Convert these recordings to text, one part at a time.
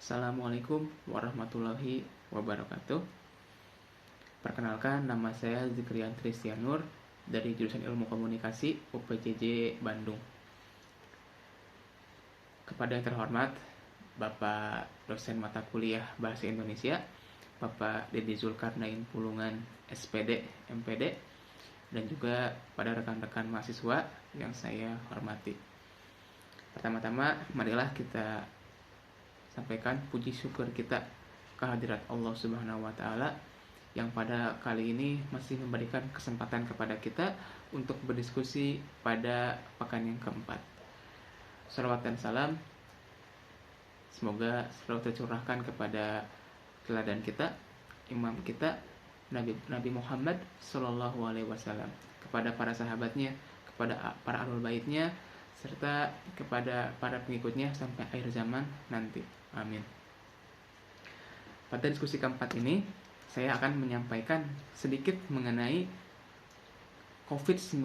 Assalamualaikum warahmatullahi wabarakatuh. Perkenalkan, nama saya Zikrian Tristianur dari jurusan Ilmu Komunikasi UPJJ Bandung. Kepada yang terhormat Bapak dosen mata kuliah Bahasa Indonesia, Bapak Dedi Zulkarnain Pulungan SPD, MPD, dan juga pada rekan-rekan mahasiswa yang saya hormati. Pertama-tama, marilah kita sampaikan puji syukur kita kehadirat Allah Subhanahu wa taala yang pada kali ini masih memberikan kesempatan kepada kita untuk berdiskusi pada pekan yang keempat. Salawat dan salam semoga selalu tercurahkan kepada teladan kita, imam kita, Nabi Muhammad Sallallahu Alaihi Wasallam, kepada para sahabatnya, kepada para ahlul baitnya, serta kepada para pengikutnya sampai akhir zaman nanti. Amin. Pada diskusi keempat ini, saya akan menyampaikan sedikit mengenai COVID-19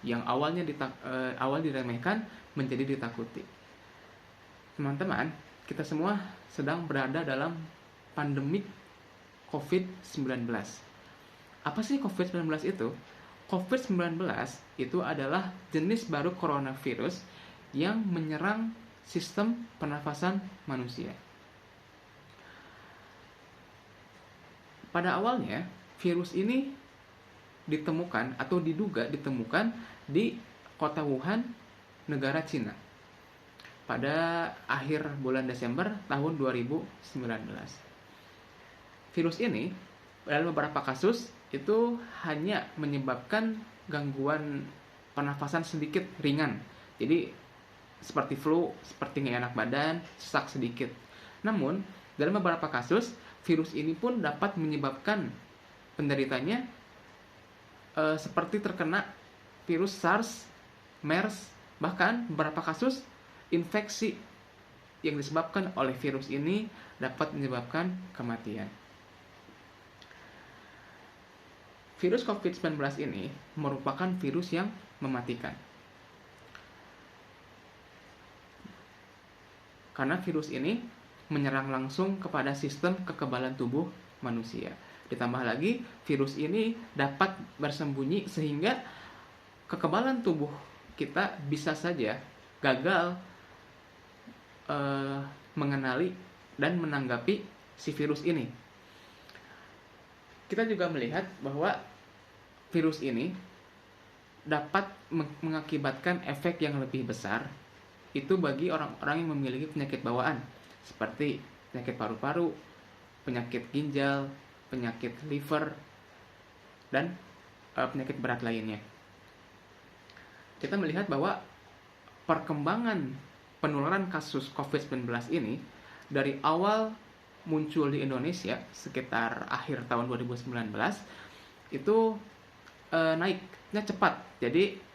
yang awal diremehkan menjadi ditakuti. Teman-teman, kita semua sedang berada dalam pandemik COVID-19. Apa sih COVID-19 itu? COVID-19 itu adalah jenis baru coronavirus yang menyerang sistem pernafasan manusia. Pada awalnya, virus ini ditemukan atau diduga ditemukan di kota Wuhan, negara Cina, pada akhir bulan Desember tahun 2019. Virus ini dalam beberapa kasus itu hanya menyebabkan gangguan pernafasan sedikit ringan. Jadi seperti flu, seperti nggak enak badan, sesak sedikit. Namun, dalam beberapa kasus, virus ini pun dapat menyebabkan penderitanya seperti terkena virus SARS, MERS, bahkan beberapa kasus infeksi yang disebabkan oleh virus ini dapat menyebabkan kematian. Virus COVID-19 ini merupakan virus yang mematikan. Karena virus ini menyerang langsung kepada sistem kekebalan tubuh manusia. Ditambah lagi, virus ini dapat bersembunyi sehingga kekebalan tubuh kita bisa saja gagal mengenali dan menanggapi si virus ini. Kita juga melihat bahwa virus ini dapat mengakibatkan efek yang lebih besar itu bagi orang-orang yang memiliki penyakit bawaan seperti penyakit paru-paru, penyakit ginjal, penyakit liver, dan penyakit berat lainnya. Kita melihat bahwa perkembangan penularan kasus COVID-19 ini dari awal muncul di Indonesia sekitar akhir tahun 2019 itu naiknya cepat. Jadi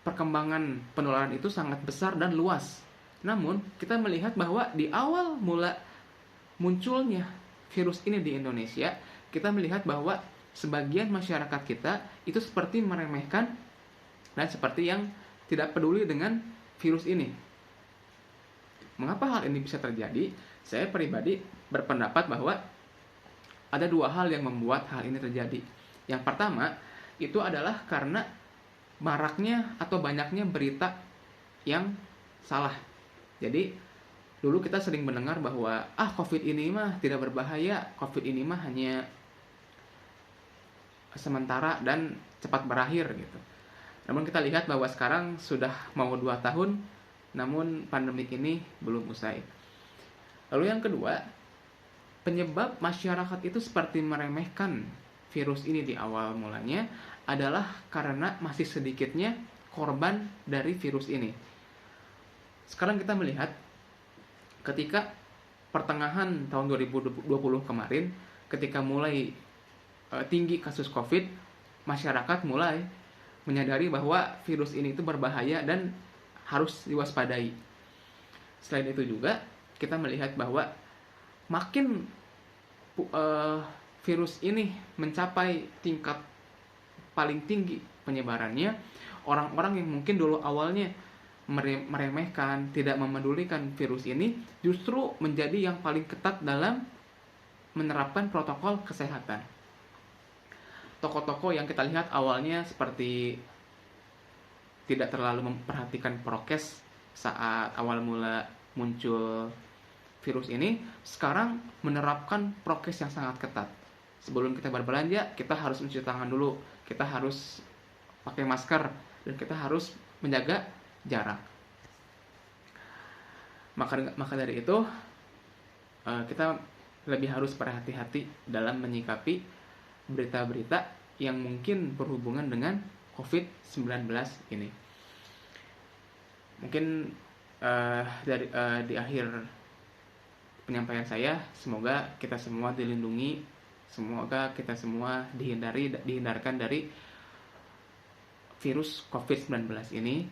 perkembangan penularan itu sangat besar dan luas. Namun, kita melihat bahwa di awal mula munculnya virus ini di Indonesia, kita melihat bahwa sebagian masyarakat kita itu seperti meremehkan dan seperti yang tidak peduli dengan virus ini. Mengapa hal ini bisa terjadi? Saya pribadi berpendapat bahwa ada dua hal yang membuat hal ini terjadi. Yang pertama, itu adalah karena maraknya atau banyaknya berita yang salah. Jadi dulu kita sering mendengar bahwa COVID ini mah tidak berbahaya, COVID ini mah hanya sementara dan cepat berakhir gitu. Namun kita lihat bahwa sekarang sudah mau 2 tahun, namun pandemik ini belum usai. Lalu yang kedua, penyebab masyarakat itu seperti meremehkan virus ini di awal mulanya adalah karena masih sedikitnya korban dari virus ini. Sekarang kita melihat ketika pertengahan tahun 2020 kemarin, ketika mulai tinggi kasus COVID, masyarakat mulai menyadari bahwa virus ini itu berbahaya dan harus diwaspadai. Selain itu juga, kita melihat bahwa makin virus ini mencapai tingkat paling tinggi penyebarannya, orang-orang yang mungkin dulu awalnya meremehkan, tidak memedulikan virus ini, justru menjadi yang paling ketat dalam menerapkan protokol kesehatan. Toko-toko yang kita lihat awalnya seperti tidak terlalu memperhatikan prokes saat awal mula muncul virus ini, sekarang menerapkan prokes yang sangat ketat. Sebelum kita berbelanja, kita harus mencuci tangan dulu, kita harus pakai masker, dan kita harus menjaga jarak. Maka dari itu, kita lebih harus berhati-hati dalam menyikapi berita-berita yang mungkin berhubungan dengan COVID-19 ini. Mungkin di akhir penyampaian saya, semoga kita semua dilindungi, semoga kita semua dihindarkan dari virus COVID-19 ini.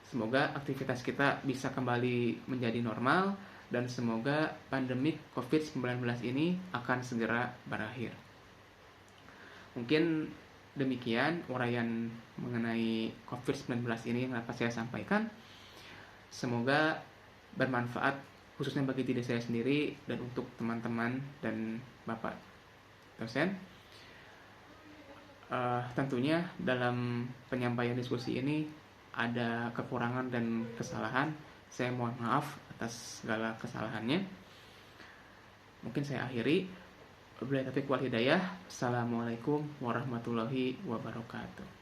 Semoga aktivitas kita bisa kembali menjadi normal, dan semoga pandemi COVID-19 ini akan segera berakhir. Mungkin demikian uraian mengenai COVID-19 ini yang dapat saya sampaikan. Semoga bermanfaat, khususnya bagi diri saya sendiri dan untuk teman-teman dan Bapak dosen. Tentunya dalam penyampaian diskusi ini ada kekurangan dan kesalahan. Saya mohon maaf atas segala kesalahannya. Mungkin saya akhiri. Wabillahi taufiq wal hidayah. Assalamualaikum warahmatullahi wabarakatuh.